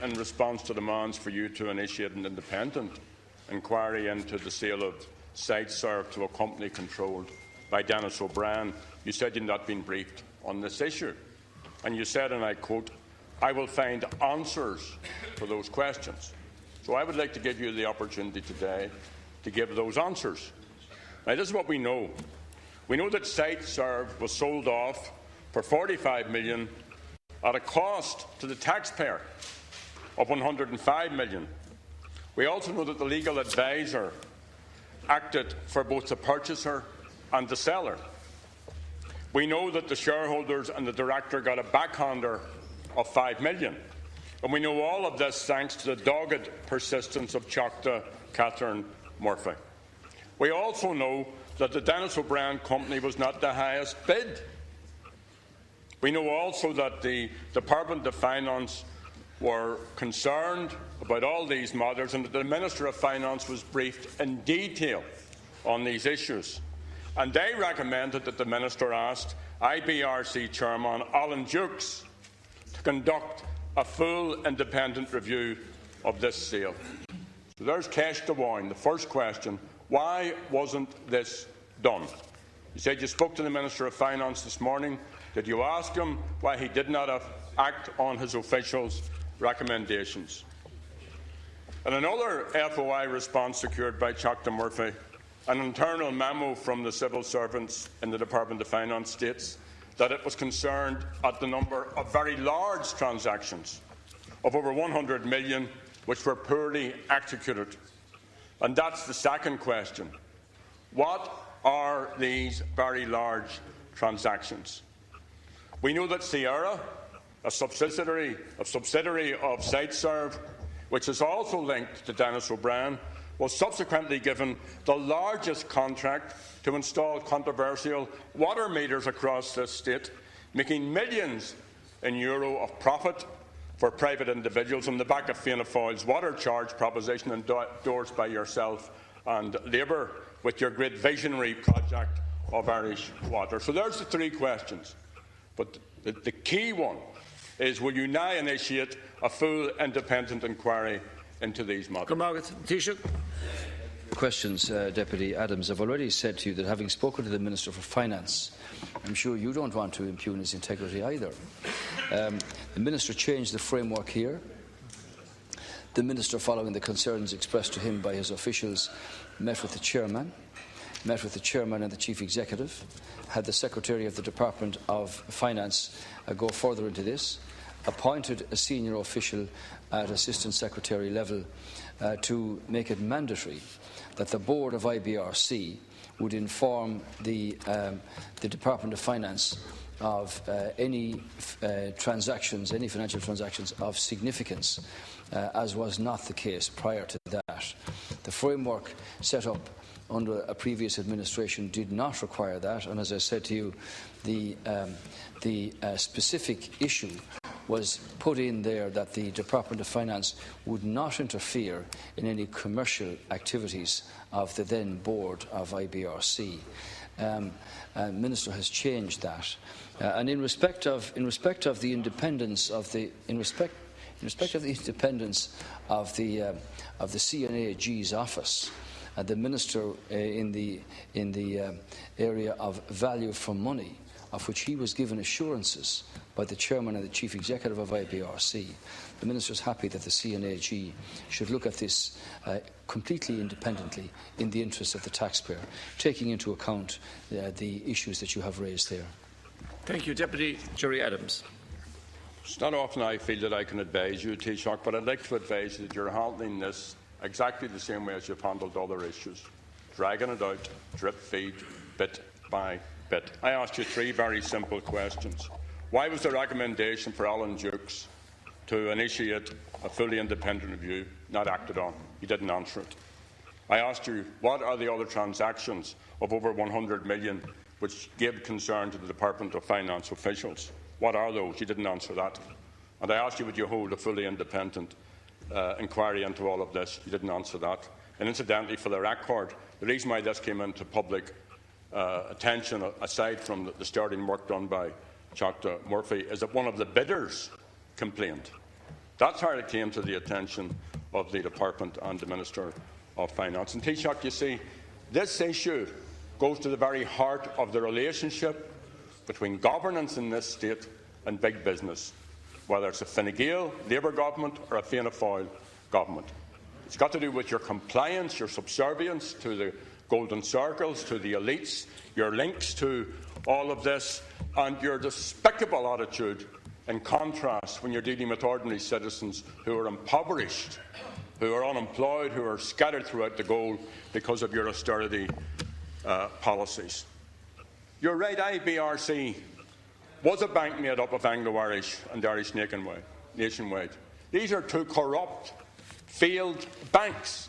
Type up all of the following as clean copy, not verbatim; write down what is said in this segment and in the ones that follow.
in response to demands for you to initiate an independent inquiry into the sale of SiteServ to a company controlled by Denis O'Brien, you said you had not been briefed on this issue. And you said, and I quote, "I will find answers for those questions." So I would like to give you the opportunity today to give those answers. Now, this is what we know. We know that SiteServ was sold off for $45 million at a cost to the taxpayer of $105 million. We also know that the legal advisor acted for both the purchaser and the seller. We know that the shareholders and the director got a backhander of $5 million. And we know all of this thanks to the dogged persistence of Teachta Catherine Murphy. We also know that the Denis O'Brien company was not the highest bid. We know also that the Department of Finance were concerned about all these matters and that the Minister of Finance was briefed in detail on these issues. And they recommended that the Minister asked IBRC Chairman Alan Dukes to conduct a full independent review of this sale. So there's Ceist Deháin, the first question. Why wasn't this done? You said you spoke to the Minister of Finance this morning. Did you ask him why he did not act on his officials' recommendations? In another FOI response secured by Teachta Murphy, an internal memo from the civil servants in the Department of Finance states that it was concerned at the number of very large transactions of over 100 million which were poorly executed. And that's the second question. What are these very large transactions? We know that Sierra, a subsidiary of SiteServ, which is also linked to Denis O'Brien, was subsequently given the largest contract to install controversial water meters across this state, making millions in euro of profit for private individuals on the back of Fianna Fáil's water charge proposition endorsed by yourself and Labour with your great visionary project of Irish water. So there's the three questions. But the key one is, will you now initiate a full independent inquiry into these matters? Questions, Deputy Adams. I've already said to you that, having spoken to the Minister for Finance, I'm sure you don't want to impugn his integrity either. The Minister changed the framework here. The Minister, following the concerns expressed to him by his officials, met with the Chairman and the Chief Executive, had the Secretary of the Department of Finance go further into this, appointed a senior official at Assistant Secretary level to make it mandatory that the Board of IBRC would inform the Department of Finance of any financial transactions of significance, as was not the case prior to that. The framework set up under a previous administration did not require that, and as I said to you, the specific issue was put in there that the Department of Finance would not interfere in any commercial activities of the then board of IBRC. Minister has changed that, and in respect of the independence of the gCeannairí's office, the Minister in the area of value for money, of which he was given assurances by the Chairman and the Chief Executive of IBRC. The Minister is happy that the CNAG should look at this completely independently in the interest of the taxpayer, taking into account the issues that you have raised there. Thank you. Deputy Gerry Adams. It's not often I feel that I can advise you, Taoiseach, but I'd like to advise you that you're handling this exactly the same way as you've handled other issues, dragging it out, drip feed, bit by bit. I asked you three very simple questions. Why was the recommendation for Alan Dukes to initiate a fully independent review not acted on? You didn't answer it. I asked you, what are the other transactions of over 100 million which gave concern to the Department of Finance officials? What are those? You didn't answer that. And I asked you, would you hold a fully independent inquiry into all of this? You didn't answer that. And incidentally, for the record, the reason why this came into public attention, aside from the sterling work done by Teachta Murphy, is that one of the bidders complained That's how it came to the attention of the Department and the Minister of Finance. And Taoiseach, you see, this issue goes to the very heart of the relationship between governance in this state and big business, whether it's a Fine Gael Labour government or a Fianna Fáil government. It's got to do with your compliance, your subservience to the golden circles, to the elites, your links to all of this, and your despicable attitude in contrast when you're dealing with ordinary citizens who are impoverished, who are unemployed, who are scattered throughout the goal because of your austerity policies. You're right, IBRC was a bank made up of Anglo-Irish and Irish nationwide. These are two corrupt, failed banks.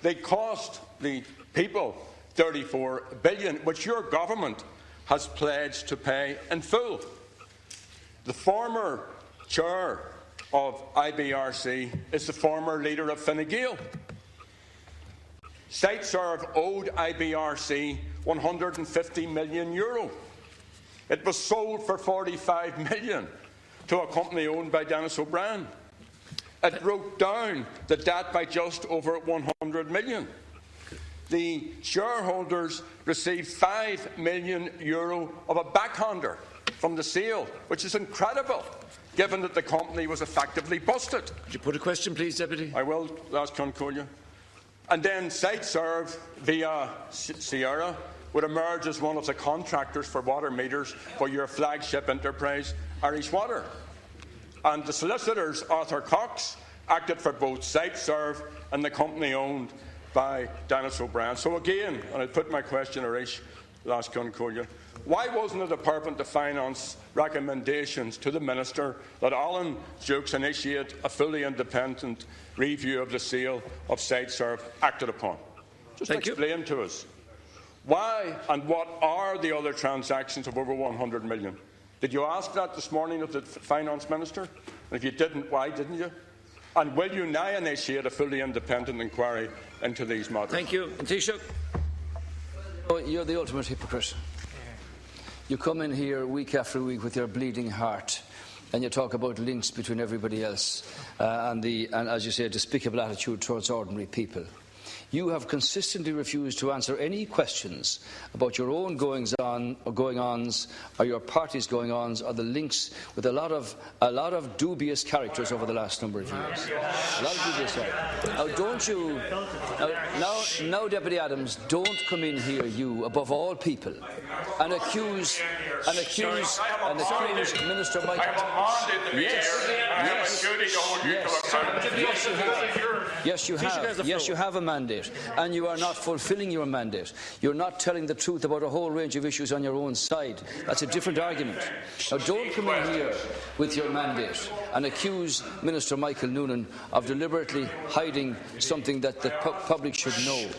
They cost the people $34 billion, which your government has pledged to pay in full. The former chair of IBRC is the former leader of Fine Gael. SiteServ owed IBRC €150 million. It was sold for $45 million to a company owned by Dennis O'Brien. It wrote down the debt by just over €100 million. The shareholders received €5 million of a backhander from the sale, which is incredible, given that the company was effectively busted. Could you put a question, please, Deputy? I will, last Concolia. And then SiteServ, via Sierra, would emerge as one of the contractors for water meters for your flagship enterprise, Irish Water. And the solicitors, Arthur Cox, acted for both SiteServ and the company owned by Dennis O'Brien. So again, and I put my question, Arish, last Concolia, why wasn't the Department of Finance recommendations to the Minister that Alan Jukes initiate a fully independent review of the sale of SiteServ acted upon? Just explain to us why and what are the other transactions of over $100 million? Did you ask that this morning of the Finance Minister? And if you didn't, why didn't you? And will you now initiate a fully independent inquiry into these matters? Thank you. Taoiseach. You're the ultimate hypocrite. You come in here week after week with your bleeding heart and you talk about links between everybody else and as you say, a despicable attitude towards ordinary people. You have consistently refused to answer any questions about your own goings-ons or your party's goings-ons or the links with a lot of dubious characters over the last number of years. A lot of dubious characters. Now, don't you? Now, Deputy Adams, don't come in here, you above all people, and accuse Minister Michael. Yes, you have. Yes, you have a mandate, and you are not fulfilling your mandate. You're not telling the truth about a whole range of issues on your own side. That's a different argument. Now, don't come in here with your mandate and accuse Minister Michael Noonan of deliberately hiding something that the public should know.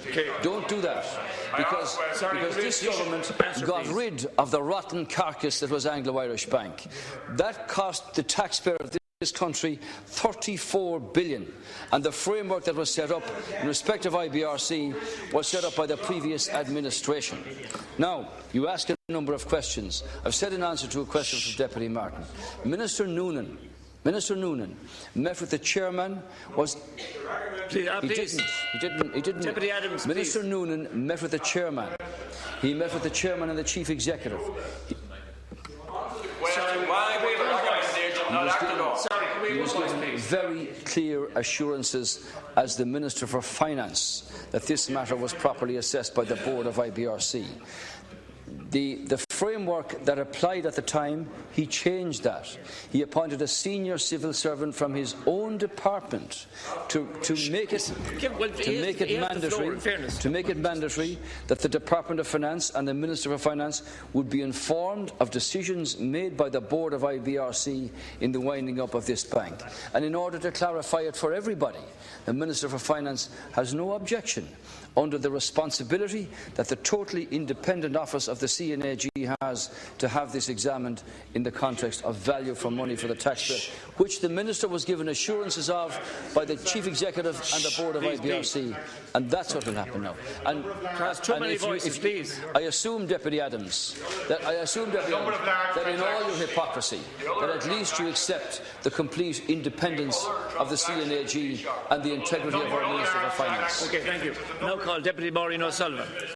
Don't do that, because this government got rid of the rotten carcass that was Anglo-Irish Bank. That cost the taxpayer of this country $34 billion, and the framework that was set up in respect of IBRC was set up by the previous administration. Now, you ask a number of questions. I've said in answer to a question from Deputy Martin, Minister Noonan met with the chairman. He didn't. Deputy Adams, Minister Noonan met with the chairman. He met with the chairman and the chief executive. He was given very clear assurances as the Minister for Finance that this matter was properly assessed by the board of IBRC. The framework that applied at the time, he changed that. He appointed a senior civil servant from his own department to make it mandatory that the Department of Finance and the Minister for Finance would be informed of decisions made by the board of IBRC in the winding up of this bank. And in order to clarify it for everybody, the Minister for Finance has no objection under the responsibility that the totally independent office of the gCeannairí has to have this examined in the context of value for money for the taxpayer, which the Minister was given assurances of by the Chief Executive and the Board of IBRC, and that's what will happen now. And I assume, Deputy Adams, that in all your hypocrisy, that at least you accept the complete independence of the CNAG and the integrity of our Minister for Finance. Okay, thank you. Now call Deputy Maureen O'Sullivan.